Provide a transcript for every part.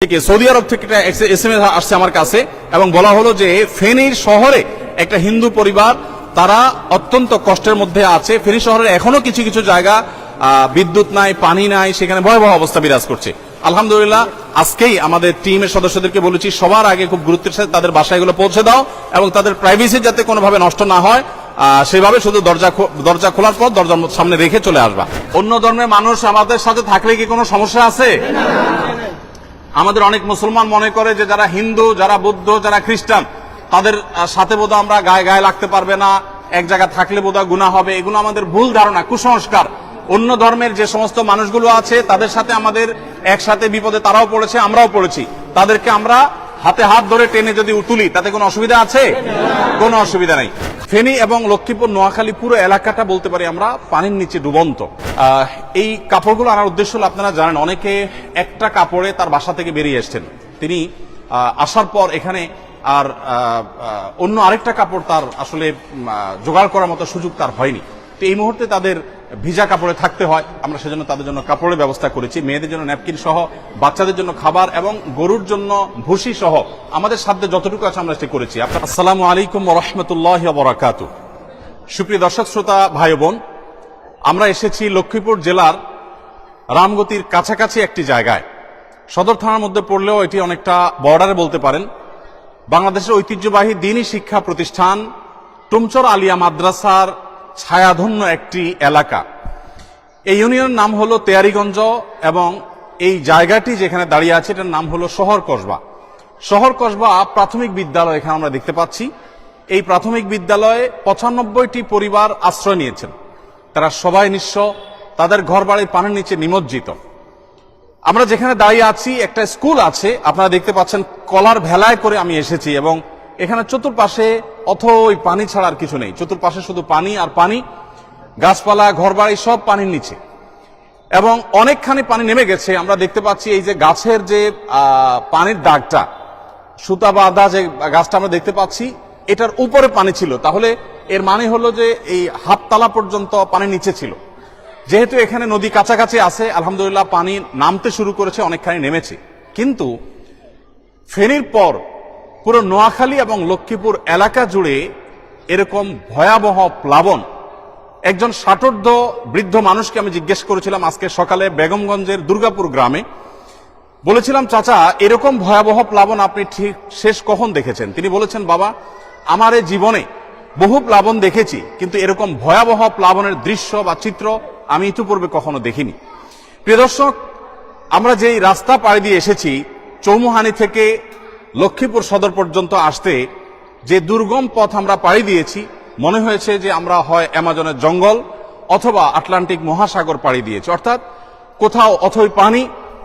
Saudi আরব থেকে একটা SMS আসছে আমার কাছে এবং বলা হলো যে ফেনীর শহরে একটা হিন্দু পরিবার তারা অত্যন্ত কষ্টের মধ্যে আছে। ফেনী শহরের এখনো কিছু কিছু জায়গা বিদ্যুৎ নাই, পানি নাই, সেখানে ভয়াবহ অবস্থা বিরাজ করছে। আলহামদুলিল্লাহ আজকেই আমাদের টিমের সদস্যদেরকে বলেছি সবার আগে খুব গুরুত্বের সাথে তাদের বাসায় এগুলো পৌঁছে দাও এবং তাদের প্রাইভেসি যাতে কোনোভাবে নষ্ট না হয় সেভাবে শুধু দরজা খোলার পর দরজার সামনে রেখে চলে আসবা। অন্য ধর্মের মানুষ আমাদের সাথে থাকলে কি কোনো সমস্যা আছে? আমাদের অনেক মুসলমান মনে করে যে যারা হিন্দু, যারা বৌদ্ধ, যারা খ্রিস্টান তাদের সাথে বোধহয় আমরা গায়ে গায়ে লাগতে পারবে না, এক জায়গায় থাকলে বোধহয় গুনাহ হবে। এগুলো আমাদের ভুল ধারণা, কুসংস্কার। অন্য ধর্মের যে সমস্ত মানুষগুলো আছে তাদের সাথে আমাদের একসাথে বিপদে তারাও পড়েছে, আমরাও পড়েছি। তাদেরকে আমরা হাতে হাত ধরে টেনে যদি তুলি তাতে কোনো অসুবিধা আছে? কোনো অসুবিধা নেই। ফেনী এবং লক্ষ্মীপুর, নোয়াখালী পুরো এলাকাটা বলতে পারি আমরা পানির নিচে ডুবন্ত। এই কাপড়গুলো আনার উদ্দেশ্য হলো আপনারা জানেন অনেকে একটা কাপড়ে তার বাসা থেকে বেরিয়ে এসছেন, তিনি আসার পর এখানে আর অন্য আরেকটা কাপড় তার আসলে জোগাড় করার মতো সুযোগ তার হয়নি। তো এই মুহূর্তে তাদের ভিজা কাপড়ে থাকতে হয়। আমরা সেজন্য তাদের জন্য কাপড়ের ব্যবস্থা করেছি, মেয়েদের জন্য ন্যাপকিন সহ, বাচ্চাদের জন্য খাবার এবং গরুর জন্য ভুসি সহ আমাদের সাধ্যে যতটুকু আছে আমরা সেটা করেছি। আসসালামু আলাইকুম ওয়া রাহমাতুল্লাহি ওয়া বারাকাতুহু। সুপ্রিয় দর্শক শ্রোতা ভাই বোন, আমরা এসেছি লক্ষ্মীপুর জেলার রামগতির কাছাকাছি একটি জায়গায়। সদর থানার মধ্যে পড়লেও এটি অনেকটা বর্ডারে বলতে পারেন। বাংলাদেশের ঐতিহ্যবাহী দ্বীনি শিক্ষা প্রতিষ্ঠান টুমচর আলিয়া মাদ্রাসার ছায়াধন্য একটি এলাকা। এই ইউনিয়নের নাম হলো তেয়ারিগঞ্জ এবং এই জায়গাটি যেখানে দাঁড়িয়ে আছে এটার নাম হলো শহর কসবা। শহর কসবা প্রাথমিক বিদ্যালয় এখানে আমরা দেখতে পাচ্ছি। এই প্রাথমিক বিদ্যালয়ে 95টি পরিবার আশ্রয় নিয়েছেন। তারা সবাই নিঃস্ব, তাদের ঘরবাড়ির পানির নিচে নিমজ্জিত। আমরা যেখানে দাঁড়িয়ে আছি একটা স্কুল আছে, আপনারা দেখতে পাচ্ছেন কলার ভেলায় করে আমি এসেছি এবং এখানে চতুর্পাশে অথই পানি ছাড়া আর কিছু নেই। চতুর্পাশে শুধু পানি আর পানি, গাছপালা, ঘরবাড়ি সব পানির নিচে এবং অনেকখানি পানি নেমে গেছে। আমরা দেখতে পাচ্ছি এই যে গাছের যে পানির দাগটা, সুতা বা আদা যে গাছটা আমরা দেখতে পাচ্ছি এটার উপরে পানি ছিল, তাহলে এর মানে হলো যে এই হাততলা পর্যন্ত পানি নিচে ছিল। যেহেতু এখানে নদী কাছাকাছি আছে, আলহামদুলিল্লাহ পানি নামতে শুরু করেছে, অনেকখানি নেমেছে। কিন্তু ফেনীর পর পুরো নোয়াখালী এবং লক্ষ্মীপুর এলাকা জুড়ে এরকম ভয়াবহ প্লাবন। একজন ষাটোর্ধ বৃদ্ধ মানুষকে আমি জিজ্ঞেস করেছিলাম আজকে সকালে বেগমগঞ্জের দুর্গাপুর গ্রামে, বলেছিলাম চাচা এরকম ভয়াবহ প্লাবন আপনি ঠিক শেষ কখন দেখেছেন? তিনি বলেছেন বাবা আমার এই জীবনে বহু প্লাবন দেখেছি, কিন্তু এরকম ভয়াবহ প্লাবনের দৃশ্য বা চিত্র আমি ইতিপূর্বে কখনো দেখিনি। প্রিয় দর্শক, আমরা যেই রাস্তা পাড়ি দিয়ে এসেছি চৌমুহানি থেকে লক্ষ্মীপুর সদর পর্যন্ত আসতে যে দুর্গম পথ আমরা পাড়ি দিয়েছি, মনে হয়েছে যে আমরা হয় অ্যামাজনের জঙ্গল অথবা আটলান্টিক মহাসাগর পাড়ি দিয়েছি। অর্থাৎ কোথাও অথই পানি,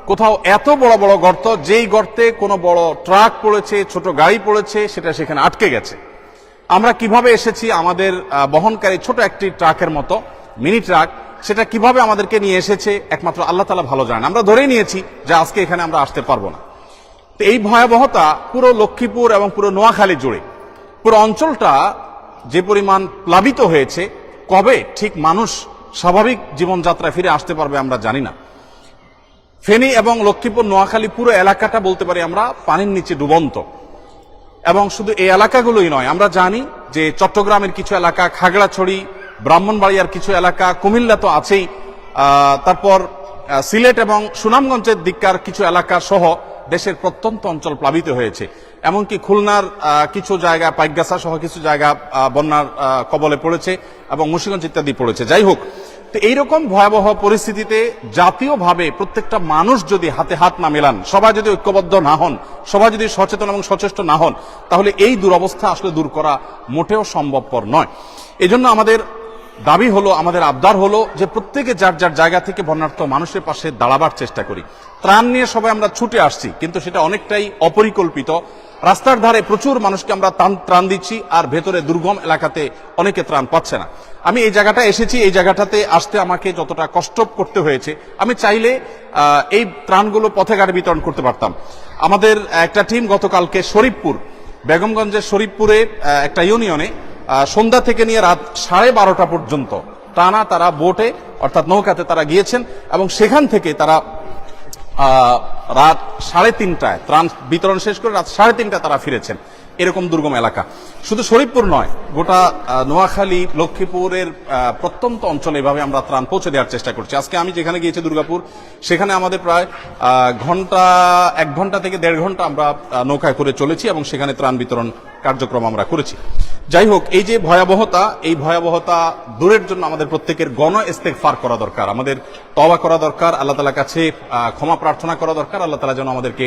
কোথাও এত বড় বড় গর্ত, যেই গর্তে কোনো বড় ট্রাক পড়েছে, ছোট গাড়ি পড়েছে, সেটা সেখানে আটকে গেছে। আমরা কিভাবে এসেছি, আমাদের বহনকারী ছোট একটি ট্রাকের মতো মিনি ট্রাক, সেটা কিভাবে আমাদেরকে নিয়ে এসেছে একমাত্র আল্লাহ তাআলা ভালো জানেন। আমরা ধরেই নিয়েছি যে আজকে এখানে আমরা আসতে পারবো না। তো এই ভয়াবহতা পুরো লক্ষ্মীপুর এবং পুরো নোয়াখালী জুড়ে, পুরো অঞ্চলটা যে পরিমাণ প্লাবিত হয়েছে, কবে ঠিক মানুষ স্বাভাবিক জীবনযাত্রায় ফিরে আসতে পারবে আমরা জানি না। ফেনী এবং লক্ষ্মীপুর, নোয়াখালী পুরো এলাকাটা বলতে পারি আমরা পানির নিচে ডুবন্ত। এবং শুধু এই এলাকাগুলোই নয়, আমরা জানি যে চট্টগ্রামের কিছু এলাকা, খাগড়াছড়ি, ব্রাহ্মণবাড়িয়ার কিছু এলাকা, কুমিল্লা তো আছেই, তারপর সিলেট এবং সুনামগঞ্জের দিককার কিছু এলাকা সহ দেশের প্রত্যন্ত অঞ্চল প্লাবিত হয়েছে। এমনকি খুলনার কিছু জায়গা, পাইকগাছা সহ কিছু জায়গা বন্যার কবলে পড়েছে এবং মুন্সিগঞ্জ ইত্যাদি পড়েছে। যাই হোক, তো এইরকম ভয়াবহ পরিস্থিতিতে জাতীয়ভাবে প্রত্যেকটা মানুষ যদি হাতে হাত না মেলান, সবাই যদি ঐক্যবদ্ধ না হন, সবাই যদি সচেতন এবং সচেষ্ট না হন, তাহলে এই দুরবস্থা আসলে দূর করা মোটেও সম্ভবপর নয়। এজন্য আমাদের দাবি হলো, আমাদের আবদার হলো যে প্রত্যেকে যার যার জায়গা থেকে বন্যার্ত মানুষের পাশে দাঁড়াবার চেষ্টা করি। ত্রাণ নিয়ে সবাই আমরা ছুটে আসছি, কিন্তু সেটা অনেকটাই অপরিকল্পিত। রাস্তার ধারে প্রচুর মানুষকে আমরা ত্রাণ দিচ্ছি, আর ভেতরে দুর্গম এলাকাতে অনেকে ত্রাণ পাচ্ছে না। আমি এই জায়গাটা এসেছি, এই জায়গাটাতে আসতে আমাকে যতটা কষ্ট করতে হয়েছে, আমি চাইলে এই ত্রাণগুলো পথে ঘাটে বিতরণ করতে পারতাম। আমাদের একটা টিম গতকালকে শরীফপুর, বেগমগঞ্জের শরীফপুরে একটা ইউনিয়নে সন্ধ্যা থেকে নিয়ে রাত 12:30 পর্যন্ত টানা তারা বোটে অর্থাৎ নৌকাতে তারা গিয়েছেন এবং সেখান থেকে তারা রাত 3:30টায় ত্রাণ বিতরণ শেষ করে রাত 3:30টায় তারা ফিরেছেন। এরকম দুর্গম এলাকা শুধু শরীফপুর নয়, গোটা নোয়াখালী লক্ষ্মীপুরের প্রত্যন্ত অঞ্চলে এভাবে আমরা ত্রাণ পৌঁছে দেওয়ার চেষ্টা করছি। আজকে আমি যেখানে গিয়েছি দুর্গাপুর, সেখানে আমাদের প্রায় 1 ঘন্টা থেকে 1.5 ঘন্টা আমরা নৌকায় করে চলেছি এবং সেখানে ত্রাণ বিতরণ কার্যক্রম আমরা করেছি। যাই হোক, এই যে ভয়াবহতা, এই ভয়াবহতা দূরের জন্য আমাদের প্রত্যেকের গণ ইস্তেগফার করা দরকার, আমাদের তওবা করা দরকার, আল্লাহ তাআলার কাছে ক্ষমা প্রার্থনা করা দরকার। আল্লাহ তাআলা যেন আমাদেরকে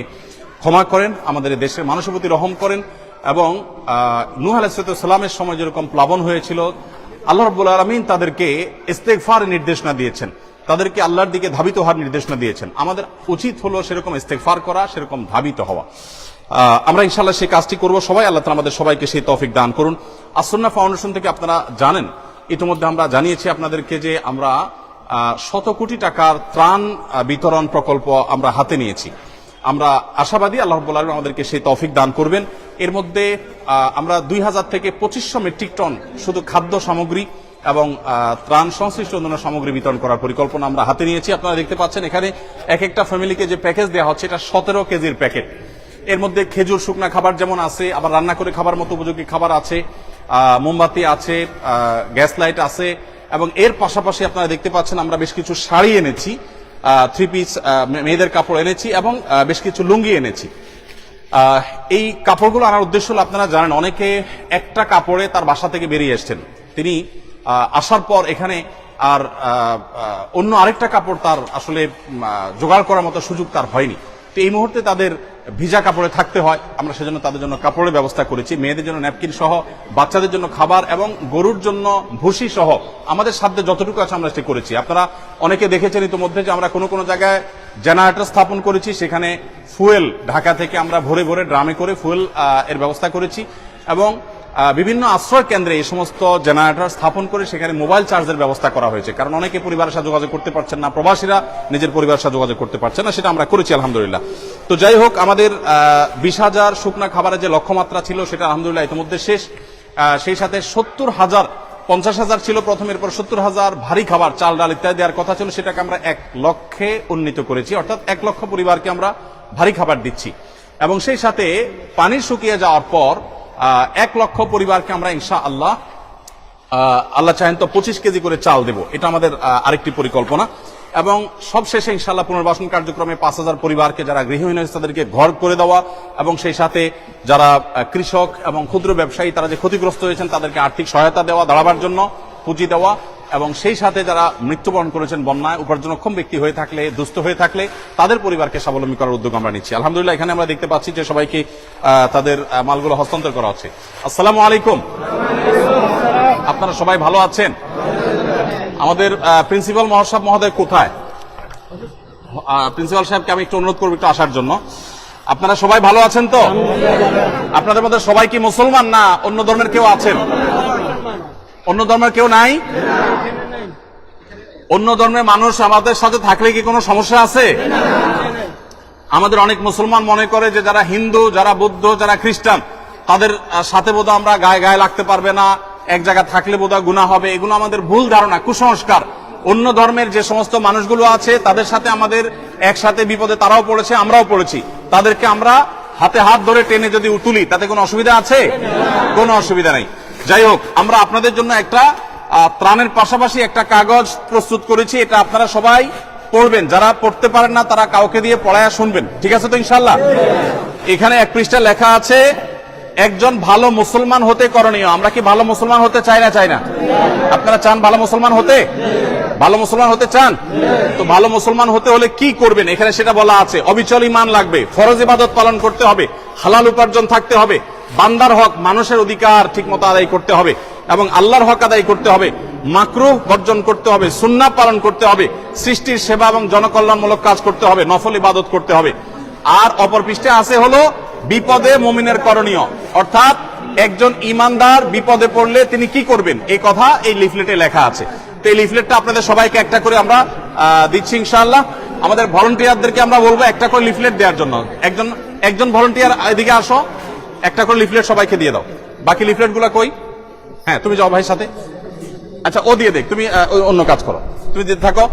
ক্ষমা করেন, আমাদের দেশের মানুষের প্রতি রহম করেন এবং নূহ আলাইহিস সালামের সময় যেরকম প্লাবন হয়েছিল, আল্লাহ রাব্বুল আলামিন তাদেরকে ইস্তেগফারের নির্দেশনা দিয়েছেন, তাদেরকে আল্লাহর দিকে ধাবিত হওয়ার নির্দেশনা দিয়েছেন। আমাদের উচিত হলো সেরকম ইস্তেগফার করা, সেরকম ধাবিত হওয়া। আমরা ইনশাআল্লাহ সেই কাজটি করব সবাই। আল্লাহ তাআলা আমাদের সবাইকে সেই তৌফিক দান করুন। আসুন্নাহ ফাউন্ডেশন থেকে আপনারা জানেন, ইতিমধ্যে আমরা জানিয়েছি আপনাদেরকে যে আমরা 100 কোটি টাকার ত্রাণ বিতরণ প্রকল্প আমরা হাতে নিয়েছি। আমরা আশাবাদী আল্লাহ রাব্বুল আলামিন আমাদেরকে সেই তৌফিক দান করবেন। এর মধ্যে আমরা 2000 থেকে 2500 মেট্রিক টন শুধু খাদ্য সামগ্রী এবং ত্রাণ সংশ্লিষ্ট অন্যান্য সামগ্রী বিতরণ করার পরিকল্পনা আমরা হাতে নিয়েছি। আপনারা দেখতে পাচ্ছেন এখানে এক একটা ফ্যামিলিকে যে প্যাকেজ দেওয়া হচ্ছে, এটা 17 কেজির প্যাকেট। এর মধ্যে খেজুর, শুকনা খাবার যেমন আছে, আবার রান্না করে খাবার মতো উপযোগী খাবার আছে, মোমবাতি আছে, গ্যাস লাইট আছে এবং এর পাশাপাশি আপনারা দেখতে পাচ্ছেন আমরা বেশ কিছু শাড়ি এনেছি, 3 পিস মেয়েদের কাপড় এনেছি এবং বেশ কিছু লুঙ্গি এনেছি। এই কাপড়গুলো আনার উদ্দেশ্য হলো, আপনারা জানেন অনেকে একটা কাপড়ে তার বাসা থেকে বেরিয়ে এসছেন, তিনি আসার পর এখানে আর অন্য আরেকটা কাপড় তার আসলে জোগাড় করার মতো সুযোগ তার হয়নি। তো এই মুহূর্তে তাদের ভিজা কাপড়ে থাকতে হয়। আমরা সেজন্য তাদের জন্য কাপড়ের ব্যবস্থা করেছি, মেয়েদের জন্য ন্যাপকিন সহ, বাচ্চাদের জন্য খাবার এবং গরুর জন্য ভুসি সহ আমাদের সাধ্যে যতটুকু আছে আমরা সেটা করেছি। আপনারা অনেকে দেখেছেন ইতিমধ্যে যে আমরা কোনো কোনো জায়গায় জেনারেটর স্থাপন করেছি, সেখানে ফুয়েল ঢাকা থেকে আমরা ভরে ভরে ড্রামে করে ফুয়েল এর ব্যবস্থা করেছি এবং বিভিন্ন আশ্রয় কেন্দ্রে এই সমস্ত জেনারেটর স্থাপন করে সেখানে মোবাইল চার্জের ব্যবস্থা করা হয়েছে, কারণ অনেকে পরিবারের সাথে যোগাযোগ করতে পারছেন না, প্রবাসীরা নিজের পরিবারের সাথে যোগাযোগ করতে পারছেন না, সেটা আমরা করেছি আলহামদুলিল্লাহ। তো যাই হোক, আমাদের 20,000 শুকনা খাবারের যে লক্ষ্যমাত্রা ছিল সেটা আলহামদুলিল্লাহ ইতিমধ্যে শেষ। সেই সাথে 70,000, 50,000 ছিল প্রথম, এরপর 70,000 ভারী খাবার, চাল ডাল ইত্যাদি দেওয়ার কথা ছিল, সেটাকে আমরা 1 লক্ষে উন্নীত করেছি, অর্থাৎ 1 লক্ষ পরিবারকে আমরা ভারী খাবার দিচ্ছি। এবং সেই সাথে পানি শুকিয়ে যাওয়ার পর 1 লক্ষ পরিবারকে আমরা ইনশাআল্লাহ আল্লাহ চাহেন তো 25 কেজি করে চাল দেব, এটা আমাদের আরেকটি পরিকল্পনা। এবং সবশেষে ইনশাআল্লাহ পুনর্বাসন কার্যক্রমে 5,000 পরিবারকে, যারা গৃহহীন হয়েছে তাদেরকে ঘর করে দেওয়া এবং সেই সাথে যারা কৃষক এবং ক্ষুদ্র ব্যবসায়ী তারা যে ক্ষতিগ্রস্ত হয়েছেন তাদেরকে আর্থিক সহায়তা দেওয়া, দাঁড়াবার জন্য পুঁজি দেওয়া এবং সেই সাথে যারা মৃত্যুবরণ করেছেন বন্যায়, উপার্জনক্ষম ব্যক্তি হয়ে থাকলে, দুস্থ হয়ে থাকলে তাদের পরিবারকে স্বাবলম্বী করার উদ্যোগ আমরা নিচ্ছি। আলহামদুলিল্লাহ এখানে আমরা দেখতে পাচ্ছি যে সবাইকে তাদের মালগুলো হস্তান্তর করা হচ্ছে। আসসালামু আলাইকুম, আপনারা সবাই ভালো আছেন? আমাদের প্রিন্সিপাল মহোদয় কোথায়? প্রিন্সিপাল সাহেবকে আমি একটু অনুরোধ করবো একটু আসার জন্য। আপনারা সবাই ভালো আছেন তো? আপনাদের মধ্যে সবাই কি মুসলমান না অন্য ধর্মের কেউ আছেন? অন্য ধর্মের কেউ নাই? অন্য ধর্মের মানুষ আমাদের সাথে থাকলে কি কোনো সমস্যা আছে? আমাদের অনেক মুসলমান মনে করে যে যারা হিন্দু, যারা বৌদ্ধ, যারা খ্রিস্টান তাদের সাথে বোধহয় আমরা গায়ে গায়ে লাগতে পারবে না, এক জায়গায় থাকলে বোধহয় গুনাহ হবে। এগুলো আমাদের ভুল ধারণা, কুসংস্কার। অন্য ধর্মের যে সমস্ত মানুষগুলো আছে তাদের সাথে আমাদের একসাথে বিপদে তারাও পড়েছে, আমরাও পড়েছি, তাদেরকে আমরা হাতে হাত ধরে টেনে যদি তুলি তাতে কোনো অসুবিধা আছে? কোনো অসুবিধা নেই। যাই হোক, আমরা আপনাদের জন্য একটা ত্রাণের পাশাপাশি একটা কাগজ প্রস্তুত করেছি, এটা আপনারা সবাই পড়বেন, যারা পড়তে পারেন না তারা কাউকে দিয়ে পড়ায়া শুনবেন, ঠিক আছে তো ইনশাআল্লাহ? এখানে 1 পৃষ্ঠা লেখা আছে একজন ভালো মুসলমান হতে করণীয়। আমরা কি ভালো মুসলমান হতে চাই না? চাই না? আপনারা চান ভালো মুসলমান হতে? ভালো মুসলমান হতে চান তো? ভালো মুসলমান হতে হলে কি করবেন এখানে সেটা বলা আছে। অবিচল ঈমান লাগবে, ফরজ ইবাদত পালন করতে হবে, হালাল উপার্জন থাকতে হবে, বান্দার হক মানুষের অধিকার ঠিকমতো আদায় করতে হবে এবং আল্লাহর হক আদায় করতে হবে, মাকরুহ বর্জন করতে হবে, সুন্নাহ পালন করতে হবে, সৃষ্টির সেবা এবং জনকল্যাণমূলক কাজ করতে হবে, নফল ইবাদত করতে হবে। আর অপর পৃষ্ঠে আছে হলো বিপদে মুমিনের করণীয়, অর্থাৎ একজন ইমানদার বিপদে পড়লে তিনি কি করবেন এই কথা এই লিফলেটে লেখা আছে। তো এই লিফলেটটা আপনাদের সবাইকে একটা করে আমরা দিচ্ছি ইনশাআল্লাহ। আমাদের ভলান্টিয়ারদেরকে আমরা বলবো একটা করে লিফলেট দেওয়ার জন্য। একজন ভলান্টিয়ার এদিকে আসো, একটা করে লিফলেট সবাইকে দিয়ে দাও। বাকি লিফলেট গুলা কই? হ্যাঁ, তুমি যাও ভাইয়ের সাথে। আচ্ছা, ও দিয়ে দেখ, তুমি অন্য কাজ করো, তুমি দিতে থাকো।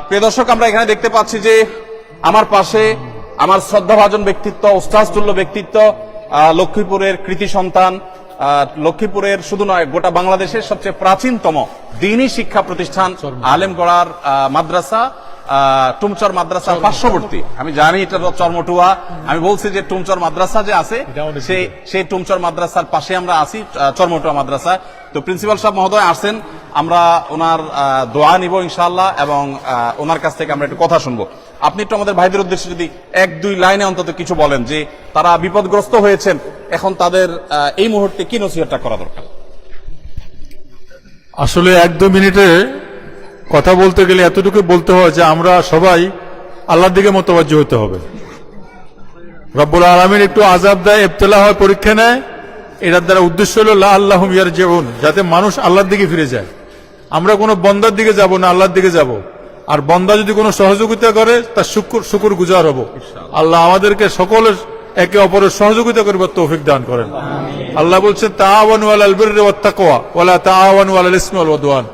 প্রিয় দর্শক, আমরা এখানে দেখতে পাচ্ছি যে আমার পাশে আমার শ্রদ্ধাভাজন ব্যক্তিত্ব, উস্তাদতুল্য ব্যক্তিত্ব, লক্ষ্মীপুরের কৃতি সন্তান, লক্ষ্মীপুরের শুধু নয় গোটা বাংলাদেশের সবচেয়ে প্রাচীনতম দ্বীনি শিক্ষা প্রতিষ্ঠান আলেমগড়ার মাদ্রাসা, টুমচর মাদ্রাসা পার্শ্ববর্তী। আমি জানি এটা চরমটুয়া, আমি বলছি যে টুমচর মাদ্রাসা যে আছে সেই টুমচর মাদ্রাসার পাশে আমরা আছি, চরমটুয়া মাদ্রাসা। তো প্রিন্সিপাল সাহেব মহোদয় আসছেন, আমরা ওনার দোয়া নিব ইনশাআল্লাহ এবং ওনার কাছ থেকে আমরা একটু কথা শুনবো। আপনি একটু আমাদের ভাইদের উদ্দেশ্যে যদি 1-2 লাইনে অন্তত কিছু বলেন যে তারা বিপদগ্রস্ত হয়েছেন, এখন তাদের এই মুহূর্তে কি নসিহতটা করা দরকার? আসলে 1-2 মিনিটে কথা বলতে গেলে এতটুকু বলতে হয় যে আমরা সবাই আল্লাহর দিকে মোতাবাজ্জি হতে হবে। রব্বুল আলামিন একটু আযাব দেয়, ইবতিলা হয়, পরীক্ষা নেয়, এটার দ্বারা উদ্দেশ্য হলো লাআল্লাহুম ইয়ারজিউন, যাতে মানুষ আল্লাহর দিকে ফিরে যায়। আমরা কোনো বন্দার দিকে যাব না, আল্লাহর দিকে যাব। আর বন্দা যদি কোনো সহযোগিতা করে তার শুকর গুজার হব। আল্লাহ আমাদেরকে সকলের একে অপরের সহযোগিতা করবার তৌফিক দান করেন। আল্লাহ বলছেন তাআওয়ানু আলাল বিররি ওয়াত তাকওয়া ওয়ালা তাআওয়ানু আলাল ইসমি ওয়াল উদওয়ান।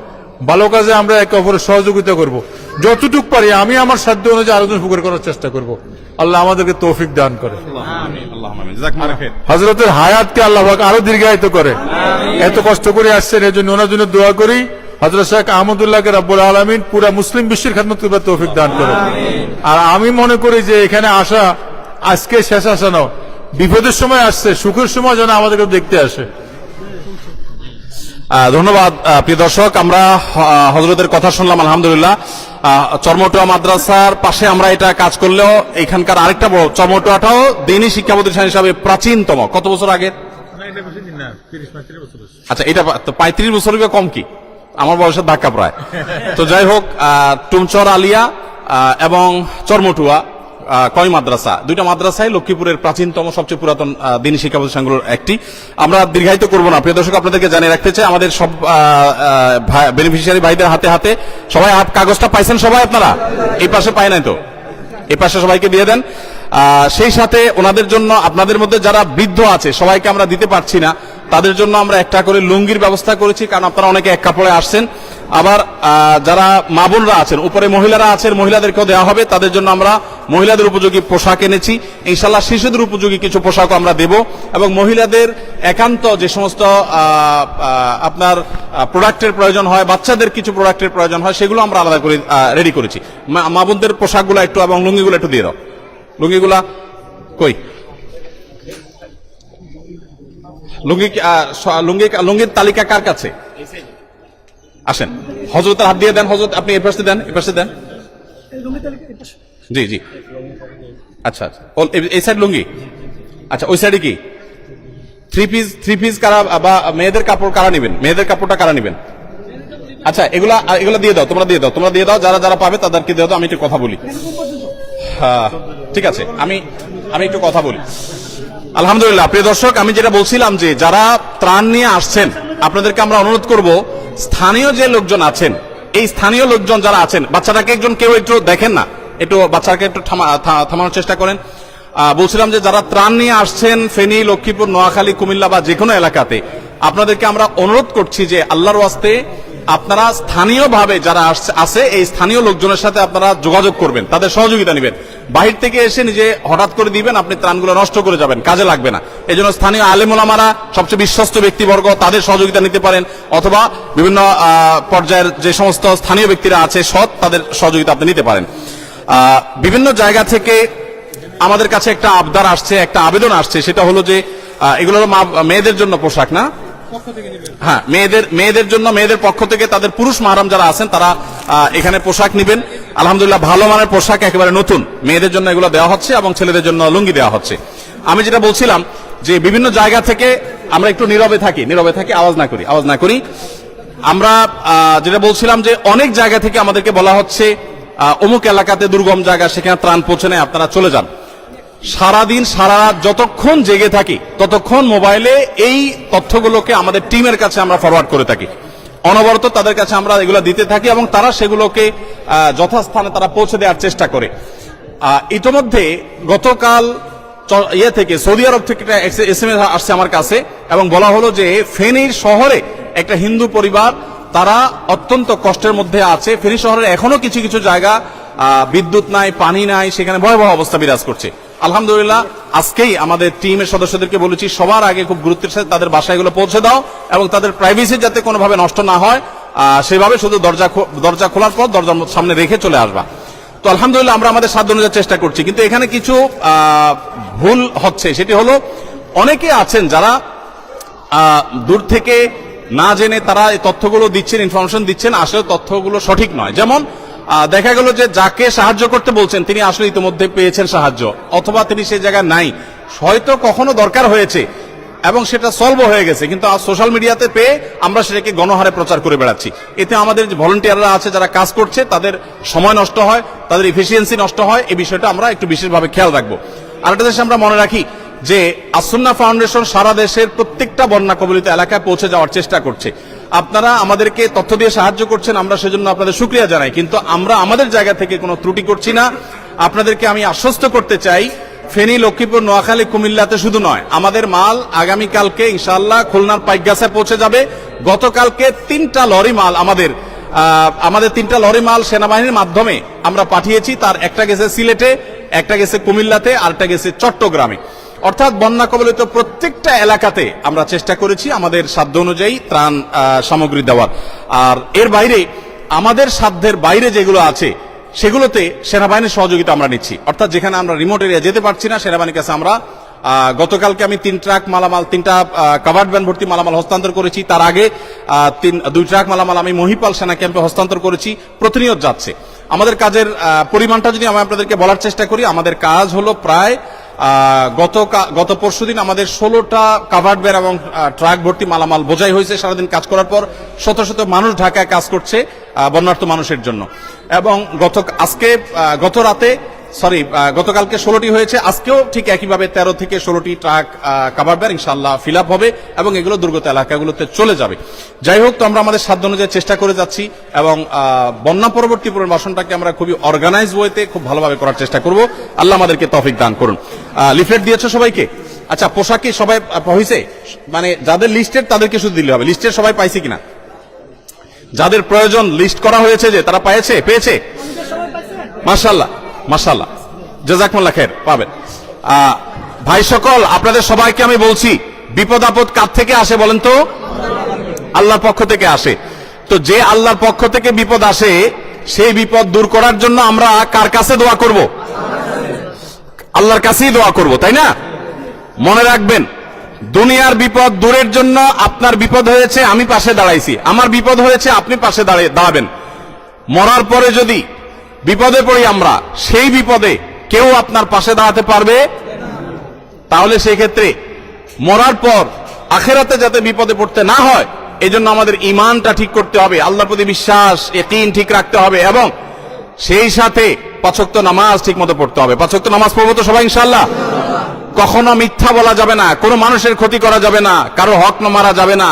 ভালো কাজে আমরা একে অপরের সহযোগিতা করব, যতটুক পারি আমি আমার সাধ্য অনুযায়ী আলোচনা উপকার করার চেষ্টা করব। আল্লাহ আমাদেরকে তৌফিক দান করে, হযরতের হায়াতকে আল্লাহ পাক আরো দীর্ঘায়িত করে। এত কষ্ট করে আসছেন, এই জন্য ওনার জন্য দোয়া করি হযরত শেখ আহমদুল্লাহকে রব্বুল আলামিন পুরা মুসলিম বিশ্বের খেদমত করবার তৌফিক দান করে। আর আমি মনে করি যে এখানে আসা আজকে শেষ আসা নয়, বিপদের সময় আসছে, সুখের সময় যেন আমাদেরকে দেখতে আসে। ধন্যবাদ। প্রিয় দর্শক, আমরা হযরতের কথা শুনলাম আলহামদুলিল্লাহ। চরমটুয়া মাদ্রাসার পাশে আমরা এটা কাজ করলেও এখানকার আরেকটা বড় চরমটুয়াটাও দ্বীনি শিক্ষা প্রতিষ্ঠান হিসাবে প্রাচীনতম। কত বছর আগে? আচ্ছা, এটা তো 35 বছরের কম কি? আমার বয়সের ধাক্কা প্রায়। তো যাই হোক, টুমচর আলিয়া এবং চরমটুয়া কয় মাদ্রাসা, দুইটা মাদ্রাসায় লক্ষ্মীপুরের প্রাচীনতম সবচেয়ে পুরাতন দ্বীনি শিক্ষা প্রতিষ্ঠানগুলোর একটি। আমরা দীর্ঘায়িত করব না, প্রিয় দর্শক, আপনাদেরকে জানিয়ে রাখতে চাই আমাদের সব বেনিফিশিয়ারি ভাইদের হাতে হাতে সবাই কাগজটা পাইছেন সবাই? আপনারা এই পাশে পাই নাই তো? এই পাশে সবাইকে দিয়ে দেন। সেই সাথে ওনাদের জন্য আপনাদের মধ্যে যারা বৃদ্ধ আছে সবাইকে আমরা দিতে পারছি না, তাদের জন্য আমরা একটা করে লুঙ্গির ব্যবস্থা করেছি, কারণ আপনারা অনেকে এক কাপড়ে আসছেন। আবার যারা মা বোনরা আছেন, উপরে মহিলারা আছেন, মহিলাদেরকেও দেওয়া হবে, তাদের জন্য আমরা মহিলাদের উপযোগী পোশাক এনেছি। ইনশাআল্লাহ শিশুদের উপযোগী কিছু পোশাকও আমরা দেব এবং মহিলাদের একান্ত যে সমস্ত আপনার প্রোডাক্টের প্রয়োজন হয়, বাচ্চাদের কিছু প্রোডাক্টের প্রয়োজন হয়, সেগুলো আমরা আলাদা করে রেডি করেছি। মা বোনদের পোশাকগুলো একটু এবং লুঙ্গিগুলো একটু দিয়ে দাও। লুঙ্গিগুলা কই? লুঙ্গির তালিকা কার কাছে? আসেন, হযরতের হাত দিয়ে দেন। হযরত আপনি এই পাশে দেন, এই পাশে দেন। জি জি, আচ্ছা আচ্ছা, এই সাইড লুঙ্গি। আচ্ছা, ওই সাইডে কি থ্রি পিস কারা বা মেয়েদের কাপড় কারা নেবেন? মেয়েদের কাপড়টা কারা নেবেন? আচ্ছা, এগুলা দিয়ে দাও, তোমরা দিয়ে দাও, যারা যারা পাবে তাদেরকে দিয়ে দাও। আমি একটু কথা বলি। ঠিক আছে, আমি একটু কথা বলি। আলহামদুলিল্লাহ। প্রিয় দর্শক, আমি যেটা বলছিলাম যে যারা ত্রাণ নিয়ে আসছেন আপনাদেরকে আমরা অনুরোধ করব, স্থানীয় যে লোকজন আছেন, এই স্থানীয় লোকজন যারা আছেন, বাচ্চাটাকে কেউ একটু দেখেন না, একটু বাচ্চাকে একটু থামানোর চেষ্টা করেন। বলছিলাম যে যারা ত্রাণ নিয়ে আসছেন ফেনী, লক্ষ্মীপুর, নোয়াখালী, কুমিল্লা বা যে কোনো এলাকাতে, আপনাদেরকে আমরা অনুরোধ করছি যে আল্লাহর ওয়াস্তে আপনারা স্থানীয়ভাবে যারা আছে এই স্থানীয় লোকজনের সাথে আপনারা যোগাযোগ করবেন, তাদের সহযোগিতা নেবেন। বাহির থেকে এসে নিজে হঠাৎ করে দিবেন, আপনি ত্রাণগুলো নষ্ট করে যাবেন, কাজে লাগবে না। এই জন্য স্থানীয় আলেম ওলামারা, সবচেয়ে বিশ্বস্ত ব্যক্তিবর্গ, তাদের সহযোগিতা নিতে পারেন, অথবা বিভিন্ন পর্যায়ের যে সমস্ত স্থানীয় ব্যক্তিরা আছে সৎ, তাদের সহযোগিতা আপনি নিতে পারেন। বিভিন্ন জায়গা থেকে আমাদের কাছে একটা আবদার আসছে, একটা আবেদন আসছে, সেটা হলো যে এগুলো হলো মেয়েদের জন্য পোশাক না? হ্যাঁ, মেয়েদের জন্য, মেয়েদের পক্ষ থেকে তাদের পুরুষ মাহরাম যারা আছেন তারা এখানে পোশাক নেবেন। আলহামদুলিল্লাহ, ভালো মানের পোশাক, একেবারে নতুন, মেয়েদের জন্য এগুলো দেওয়া হচ্ছে এবং ছেলেদের জন্য লুঙ্গি দেওয়া হচ্ছে। আমি যেটা বলছিলাম যে বিভিন্ন জায়গা থেকে আমরা একটু নীরবে থাকি, আওয়াজ না করি। আমরা যেটা বলছিলাম যে অনেক জায়গা থেকে আমাদেরকে বলা হচ্ছে অমুক এলাকাতে দুর্গম জায়গা, সেখানে ত্রাণ পৌঁছে নেয়, আপনারা চলে যান। সারাদিন সারা রাত যতক্ষণ জেগে থাকি ততক্ষণ মোবাইলে এই তথ্যগুলোকে আমাদের টিমের কাছে আমরা ফরওয়ার্ড করে থাকি, অনবরত তাদের কাছে আমরা এগুলো দিতে থাকি এবং তারা সেগুলোকে যথাস্থানে তারা পৌঁছে দেওয়ার চেষ্টা করে। ইতোমধ্যে গতকাল থেকে সৌদি আরব থেকে একটা SMS আসছে আমার কাছে এবং বলা হলো যে ফেনীর শহরে একটা হিন্দু পরিবার, তারা অত্যন্ত কষ্টের মধ্যে আছে। ফেনী শহরের এখনো কিছু কিছু জায়গা বিদ্যুৎ নাই, পানি নাই, সেখানে ভয়াবহ অবস্থা বিরাজ করছে। আলহামদুলিল্লাহ আজকেই আমাদের টিমের সদস্যদেরকে বলেছি সবার আগে খুব গুরুত্বের সাথে তাদের বাসায় এগুলো পৌঁছে দাও এবং তাদের প্রাইভেসি যাতে কোনোভাবে নষ্ট না হয়, সেভাবে শুধু দরজা খোলার পর দরজার সামনে রেখে চলে আসবা। তো আলহামদুলিল্লাহ আমরা আমাদের সাধ্য অনুযায়ী চেষ্টা করছি, কিন্তু এখানে কিছু ভুল হচ্ছে। সেটি হলো অনেকে আছেন যারা দূর থেকে না জেনে তারা এই তথ্যগুলো দিচ্ছেন, ইনফরমেশন দিচ্ছেন, আসলে তথ্যগুলো সঠিক নয়। যেমন দেখা গেল যে যাকে সাহায্য করতে বলছেন তিনি আসলে ইতিমধ্যে পেয়েছেন সাহায্য, অথবা তিনি সেই জায়গায় নাই, হয়তো কখনো দরকার হয়েছে এবং সেটা সলভ হয়ে গেছে, কিন্তু সোশ্যাল মিডিয়াতে পেয়ে আমরা সেটাকে গণহারে প্রচার করে বেড়াচ্ছি। এতে আমাদের যে ভলান্টিয়াররা আছে যারা কাজ করছে তাদের সময় নষ্ট হয়, তাদের এফিসিয়েন্সি নষ্ট হয়। এই বিষয়টা আমরা একটু বিশেষভাবে খেয়াল রাখবো। আরেকটা জিনিস আমরা মনে রাখি যে আসুন্নাহ ফাউন্ডেশন সারা দেশের প্রত্যেকটা বন্যা কবলিত এলাকায় পৌঁছে যাওয়ার চেষ্টা করছে। আপনারা আমাদেরকে তথ্য দিয়ে সাহায্য করছেন, আমরা সেজন্য আপনাদের শুকরিয়া জানাই, কিন্তু আমরা আমাদের জায়গা থেকে কোনো ত্রুটি করছি না। আপনাদেরকে আমি আশ্বস্ত করতে চাই, ফেনী, লক্ষ্মীপুর, নোয়াখালী, কুমিল্লাতে শুধু নয়, আমাদের মাল আগামীকালকে ইনশাআল্লাহ খুলনার পাইকগাছে পৌঁছে যাবে। গতকালকে 3টা লরি মাল আমাদের 3টা লরি মাল সেনাবাহিনীর মাধ্যমে আমরা পাঠিয়েছি। তার একটা গেছে সিলেটে, একটা গেছে কুমিল্লাতে, আরটা গেছে চট্টগ্রামে। অর্থাৎ বন্যা কবলিত প্রত্যেকটা এলাকাতে আমরা চেষ্টা করেছি আমাদের সাধ্য অনুযায়ী ত্রাণ সামগ্রী দেওয়ার। আর এর বাইরে আমাদের সাধ্যের বাইরে যেগুলো আছে সেগুলোতে সেনাবাহিনীর সহযোগিতা আমরা নিচ্ছি। অর্থাৎ যেখানে আমরা রিমোট এরিয়া যেতে পারছি না, সেনাবাহিনীর কাছে আমরা গতকালকে আমি 3 ট্রাক মালামাল, 3টা কাভার্ড ভ্যান ভর্তি মালামাল হস্তান্তর করেছি। তার আগে 2 ট্রাক মালামাল আমি মহিপাল সেনা ক্যাম্পে হস্তান্তর করেছি। প্রতিনিয়ত যাচ্ছে। আমাদের কাজের পরিমাণটা যদি আমি আপনাদেরকে বলার চেষ্টা করি, আমাদের কাজ হলো প্রায় গত পরশুদিন আমাদের 16টা কাভার্ড ভ্যান এবং ট্রাক ভর্তি মালামাল বোঝাই হয়েছে। সারাদিন কাজ করার পর শত শত মানুষ ঢাকায় কাজ করছে বন্যার্ত মানুষের জন্য। এবং গতকালকে 16টি হয়েছে, আজকেও ঠিক একইভাবে 13 থেকে 16টি ট্রাক কাভার্ড ভ্যান ইনশাআল্লাহ ফিল আপ হবে এবং এগুলো দুর্গত এলাকাগুলোতে চলে যাবে। যাই হোক, তো আমরা আমাদের সাধ্য অনুযায়ী চেষ্টা করে যাচ্ছি এবং বন্যা পরবর্তী পুনর্বাসনটাকে আমরা খুবই অর্গানাইজ ওয়েতে খুব ভালোভাবে করার চেষ্টা করব। আল্লাহ আমাদেরকে তৌফিক দান করুন। লিফলেট দিয়েছো সবাইকে? আচ্ছা, পোশাক কি সবাই হয়েছে? মানে যাদের লিস্টেড তাদেরকে শুধু দিলে হবে, লিস্টেড সবাই পাইছে কিনা? যাদের প্রয়োজন লিস্ট করা হয়েছে যে তারা পেয়েছে? মাশাআল্লাহ মাশাআল্লাহ, জাযাকুমুল্লাহ খায়ের, পাবেন। ভাই সকল, আপনাদের সবাইকে আমি বলছি, বিপদ আপদ কার থেকে আসে বলেন তো? আল্লাহর পক্ষ থেকে আসে। তো যে আল্লাহর পক্ষ থেকে বিপদ আসে, সেই বিপদ দূর করার জন্য আমরা কার কাছে দোয়া করব? আল্লাহর কাছেই দোয়া করব, তাই না? মনে রাখবেন, দুনিয়ার বিপদ দূরের জন্য আপনার বিপদ হয়েছে, আমি পাশে দাঁড়াইছি, আমার বিপদ হয়েছে, আপনি পাশে দাঁড়াবেন। মরার পরে যদি বিপদে পড়ি আমরা, সেই বিপদে কেউ আপনার পাশে দাঁড়াতে পারবে? তাহলে সেই ক্ষেত্রে মরার পর আখিরাতে যাতে বিপদে পড়তে না হয়, এই জন্য আমাদের ঈমানটা ঠিক করতে হবে, আল্লাহর প্রতি বিশ্বাস, ইয়াকিন ঠিক রাখতে হবে এবং সেই সাথে 5 ওয়াক্ত নামাজ ঠিক মতো পড়তে হবে। 5 ওয়াক্ত নামাজ পড়বো তো সবাই ইনশাআল্লাহ? কখনো মিথ্যা বলা যাবে না, কোনো মানুষের ক্ষতি করা যাবে না, কারো হক মারা যাবে না,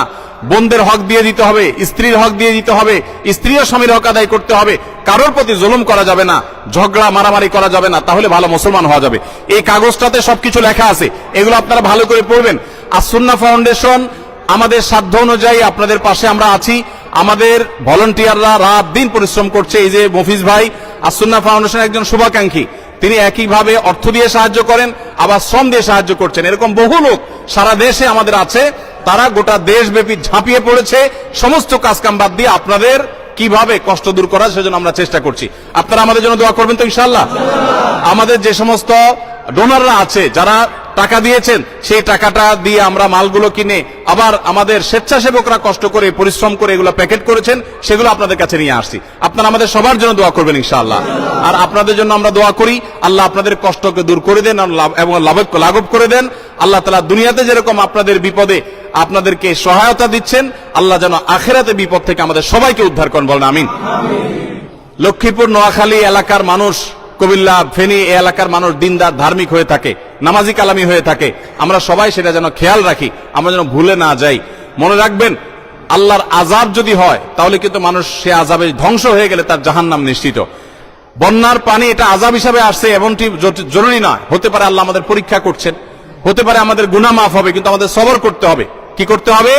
বোনদের হক দিয়ে দিতে হবে, স্ত্রীর হক দিয়ে দিতে হবে, স্ত্রীও স্বামীর হক আদায় করতে হবে, কারোর প্রতি জুলুম করা যাবে না, ঝগড়া মারামারি করা যাবে না, তাহলে ভালো মুসলমান হওয়া যাবে। এই কাগজটাতে সবকিছু লেখা আছে, এগুলো আপনারা ভালো করে পড়বেন। আসুন্নাহ ফাউন্ডেশন আমাদের সাধ্য অনুযায়ী আপনাদের পাশে আমরা আছি। আমাদের ভলান্টিয়াররা রাত দিন পরিশ্রম করছে। এই যে মফিজ ভাই আসুন্নাহ ফাউন্ডেশনের একজন শুভাকাঙ্ক্ষী, তিনি একইভাবে অর্থ দিয়ে সাহায্য করেন, আবার শ্রম দিয়ে সাহায্য করছেন। এরকম বহু লোক সারা দেশে আমাদের আছে, তারা গোটা দেশব্যাপী ঝাঁপিয়ে পড়েছে সমস্ত কাজকাম বাদ দিয়ে আপনাদের কিভাবে কষ্ট দূর করা, সেজন্য আমরা চেষ্টা করছি। আপনারা আমাদের জন্য দোয়া করবেন তো ইনশাআল্লাহ? আমাদের যে সমস্ত ডোনাররা আছে, যারা টাকা দিয়েছেন, সেই টাকাটা দিয়ে আমরা মালগুলো কিনে, আবার আমাদের স্বেচ্ছাসেবকরা কষ্ট করে পরিশ্রম করে এগুলো প্যাকেট করেছেন, সেগুলো আপনাদের কাছে নিয়ে আসছি। আপনারা আমাদের সবার জন্য দোয়া করবেন ইনশাআল্লাহ। আর আপনাদের জন্য আমরা দোয়া করি, আল্লাহ আপনাদের কষ্টকে দূর করে দেন এবং লাঘব করে দেন। আল্লাহ তাআলা দুনিয়াতে যেরকম আপনাদের বিপদে আপনাদেরকে সহায়তা দিচ্ছেন, আল্লাহ যেন আখিরাতে বিপদ থেকে আমাদের সবাইকে উদ্ধার করেন, বলেন আমিন। লক্ষ্মীপুর, নোয়াখালী এলাকার মানুষ, কুমিল্লা, ফেনী এলাকার মানুষ দিনদার, ধার্মিক হয়ে থাকে, নামাজি কালামি হয়ে থাকে। আমরা সবাই সেটা যেন খেয়াল রাখি, আমরা যেন ভুলে না যাই। মনে রাখবেন, আল্লাহর আযাব যদি হয় তাহলে কিন্তু মানুষ সে আযাবে ধ্বংস হয়ে গেলে তার জাহান্নাম নিশ্চিত। বন্যার পানি এটা আযাব হিসাবে আসছে এমনটি জরুরি নয়, হতে পারে আল্লাহ আমাদের পরীক্ষা করছেন, হতে পারে আমাদের গুনাহ মাফ হবে, কিন্তু আমাদের সবর করতে হবে। কি করতে হবে?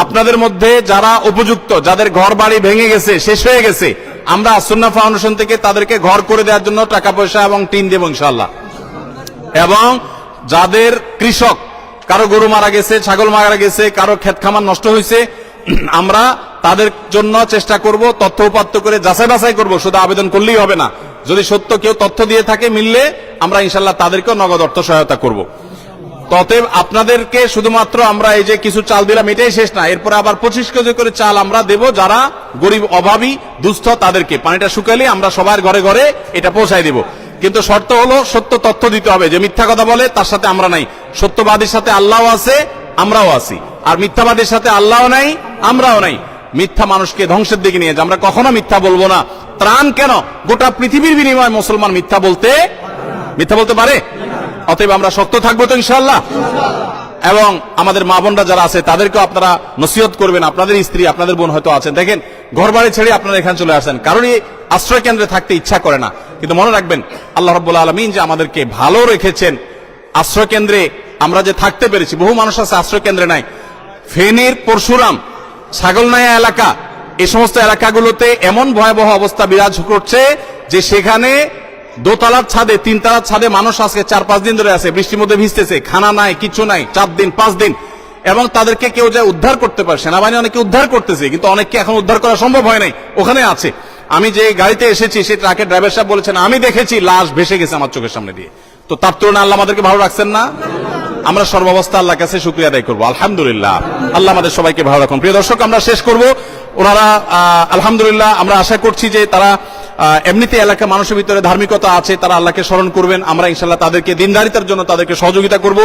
আপনাদের মধ্যে যারা উপযুক্ত, যাদের ঘর বাড়ি ভেঙে গেছে, শেষ হয়ে গেছে, আমরা আসুন্নাহ ফাউন্ডেশন থেকে তাদেরকে ঘর করে দেওয়ার জন্য টাকা পয়সা এবং টিন দেব ইনশাআল্লাহ। এবং যাদের কৃষক, কারো গরু মারা গেছে, ছাগল মারা গেছে, কারো ক্ষেত খামার নষ্ট হয়েছে, আমরা তাদের জন্য চেষ্টা করব, তথ্য উপাত্ত করে যাচাই বাছাই করব, শুধু আবেদন করলেই হবে না। যদি সত্য কেউ তথ্য দিয়ে থাকে মিললে আমরা ইনশাআল্লাহ তাদেরকেও নগদ অর্থ সহায়তা করব। ততএব আপনাদেরকে শুধুমাত্র আমরা এই যে কিছু চাল দিলাম এটাই শেষ না, এরপরে আবার 25 কেজি করে চাল আমরা দেব যারা গরিব, অভাবী, দুস্থ তাদেরকে। পানিটা শুকালে আমরা সবার ঘরে ঘরে এটা পৌঁছায় দেব। কিন্তু শর্ত হলো সত্য তথ্য দিতে হবে। যে মিথ্যা কথা বলে তার সাথে আমরা নাই। সত্যবাদীর সাথে আল্লাহও আছে, আমরাও আছি। আর মিথ্যাবাদীর সাথে আল্লাহও নাই, আমরাও নাই। মিথ্যা মানুষকে ধ্বংসের দিকে নিয়ে যায়। আমরা কখনো মিথ্যা বলবো না। ত্রাণ কেন, গোটা পৃথিবীর বিনিময়ে মুসলমান মিথ্যা বলতে পারে? অতএব আমরা শক্ত থাকবো তো ইনশাআল্লাহ। এবং আমাদের মা বোনরা যারা আছে তাদেরকেও আপনারা নসিহত করবেন। আপনাদের স্ত্রী, আপনাদের বোন হয়তো আছেন, দেখেন ঘর বাড়ি ছেড়ে আপনারা এখানে চলে আসেন, কারণ এই আশ্রয় কেন্দ্রে থাকতে ইচ্ছা করে না। কিন্তু মনে রাখবেন আল্লাহ রাব্বুল আলামিন যে আমাদেরকে ভালো রেখেছেন। আশ্রয় কেন্দ্রে আমরা যে থাকতে পেরেছি, বহু মানুষ আছে আশ্রয় কেন্দ্রে নাই। ফেনীর পরশুরাম, ছাগলনাইয়া এলাকা, এই সমস্ত এলাকাগুলোতে এমন ভয়াবহ অবস্থা বিরাজ করছে যে সেখানে দোতলার ছাদে, তিনতলার ছাদে মানুষ আজকে 4-5 দিন ধরে আছে, বৃষ্টির মধ্যে ভিজতেছে, খানা নাই, কিছু নাই, 4 দিন 5 দিন। এবং তাদেরকে কেউ যায় উদ্ধার করতে পারে, সেনাবাহিনী অনেকে উদ্ধার করতেছে, কিন্তু অনেককে এখন উদ্ধার করা সম্ভব হয় নাই, ওখানে আছে। আমি যে গাড়িতে এসেছি সেই ট্রাকের ড্রাইভার সাহেব বলেছেন আমি দেখেছি লাশ ভেসে গেছে আমার চোখের সামনে দিয়ে। তো তার তুলনায় আল্লাহ আমাদেরকে ভালো রাখছেন না? আমরা সর্বাবস্থা আল্লাহর কাছে শুকরিয়া আদায় করবো, আলহামদুলিল্লাহ। আল্লাহ আমাদের সবাইকে ভালো রাখুন। প্রিয় দর্শক, আমরা শেষ করব। ওনারা আলহামদুলিল্লাহ, আমরা আশা করছি যে তারা এমনিতে এলাকা মানুষের ভিতরে ধার্মিকতা আছে, তারা আল্লাহকে স্মরণ করবেন। আমরা ইনশাআল্লাহ তাদেরকে দিনদারিতার জন্য তাদেরকে সহযোগিতা করব।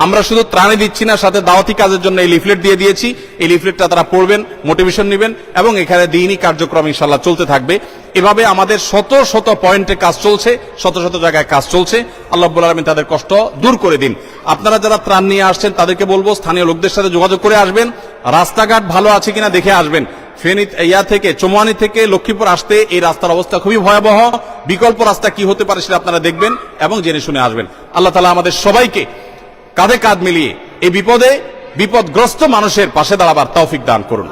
আমরা শুধু ত্রাণই দিচ্ছি না, সাথে দাওয়াতি কাজের জন্য এই লিফলেট দিয়ে দিয়েছি। এই লিফলেটটা তারা পড়বেন, মোটিভেশন নেবেন, এবং এখানে দ্বীনি কার্যক্রম ইনশাআল্লাহ চলতে থাকবে। এভাবে আমাদের শত শত পয়েন্টে কাজ চলছে, শত শত জায়গায় কাজ চলছে। আল্লাহ রাব্বুল আলামিন তাদের কষ্ট দূর করে দিন। আপনারা যারা ত্রাণ নিয়ে আসছেন তাদেরকে বলবো স্থানীয় লোকদের সাথে যোগাযোগ করে আসবেন। রাস্তাঘাট ভালো আছে কিনা দেখে আসবেন। ফেনী থেকে, চৌমুহানী থেকে লক্ষ্মীপুর আসতে এই রাস্তার অবস্থা খুবই ভয়াবহ। বিকল্প রাস্তা কি হতে পারে সেটা আপনারা দেখবেন এবং জেনে শুনে আসবেন। আল্লাহ তাআলা আমাদের সবাইকে কাঁধে কাঁধ মিলিয়ে এই বিপদগ্রস্ত মানুষের পাশে দাঁড়াবার তৌফিক দান করুন।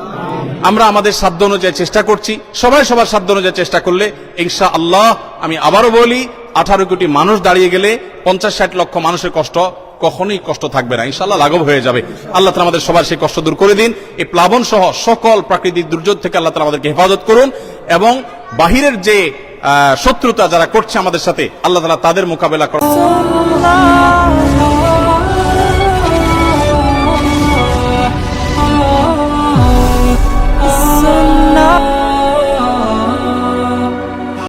আমরা আমাদের সাধ্য অনুযায়ী চেষ্টা করছি, সবাই সবার সাধ্য অনুযায়ী চেষ্টা করলে ইনশাআল্লাহ, আমি আবারও বলি, 18 কোটি মানুষ দাঁড়িয়ে গেলে 50-60 লক্ষ মানুষের কষ্ট কখনোই কষ্ট থাকবে না, ইনশাআল্লাহ লাঘব হয়ে যাবে। আল্লাহ তাআলা আমাদের সবার সেই কষ্ট দূর করে দিন। এই প্লাবন সহ সকল প্রাকৃতিক দুর্যোগ থেকে আল্লাহ তাআলা আমাদেরকে হেফাজত করুন, এবং বাহিরের যে শত্রুতা যারা করছে আমাদের সাথে, আল্লাহ তাআলা তাদের মোকাবেলা করুন।